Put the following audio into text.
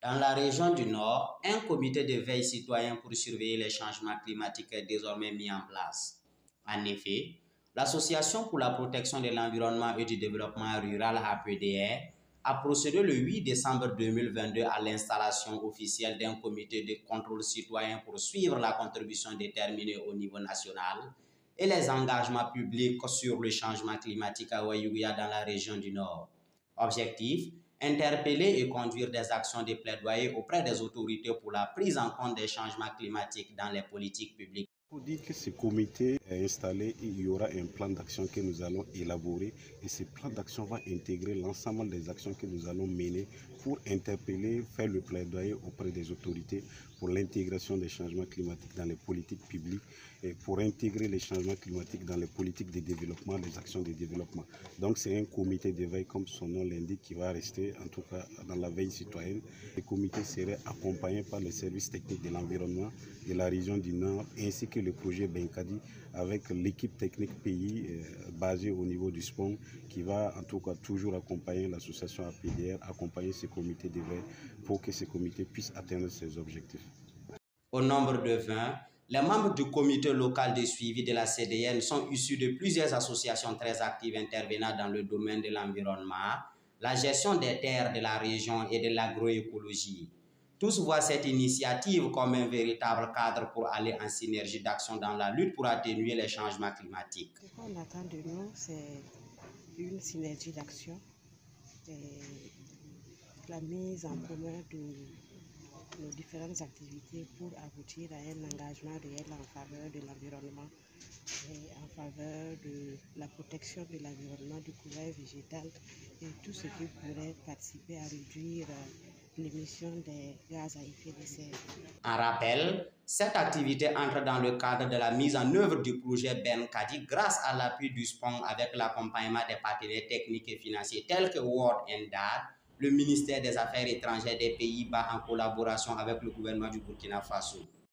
Dans la région du Nord, un comité de veille citoyen pour surveiller les changements climatiques est désormais mis en place. En effet, l'Association pour la protection de l'environnement et du développement rural APDR a procédé le 8 décembre 2022 à l'installation officielle d'un comité de contrôle citoyen pour suivre la contribution déterminée au niveau national et les engagements publics sur le changement climatique à Wayuguya dans la région du Nord. Objectif: interpeller et conduire des actions de plaidoyer auprès des autorités pour la prise en compte des changements climatiques dans les politiques publiques. Il faut dire que ce comité est installé et il y aura un plan d'action que nous allons élaborer et ce plan d'action va intégrer l'ensemble des actions que nous allons mener pour interpeller, faire le plaidoyer auprès des autorités pour l'intégration des changements climatiques dans les politiques publiques et pour intégrer les changements climatiques dans les politiques de développement, les actions de développement. Donc c'est un comité de veille comme son nom l'indique qui va rester en tout cas dans la veille citoyenne. Le comité serait accompagné par les services techniques de l'environnement de la région du Nord ainsi que le projet Benkadi avec l'équipe technique pays basée au niveau du SPON qui va en tout cas toujours accompagner l'association APDR, accompagner ce comité de veille pour que ce comité puisse atteindre ses objectifs. Au nombre de 20, les membres du comité local de suivi de la CDN sont issus de plusieurs associations très actives intervenant dans le domaine de l'environnement, la gestion des terres de la région et de l'agroécologie. Tous voient cette initiative comme un véritable cadre pour aller en synergie d'action dans la lutte pour atténuer les changements climatiques. Ce qu'on attend de nous, c'est une synergie d'action et la mise en commun de nos différentes activités pour aboutir à un engagement réel en faveur de l'environnement et en faveur de la protection de l'environnement, du couvert végétal et tout ce qui pourrait participer à réduire l'émission des gaz à effet de serre. En rappel, cette activité entre dans le cadre de la mise en œuvre du projet Benkadi grâce à l'appui du SPON avec l'accompagnement des partenaires techniques et financiers tels que World Dad, le ministère des Affaires étrangères des Pays-Bas en collaboration avec le gouvernement du Burkina Faso.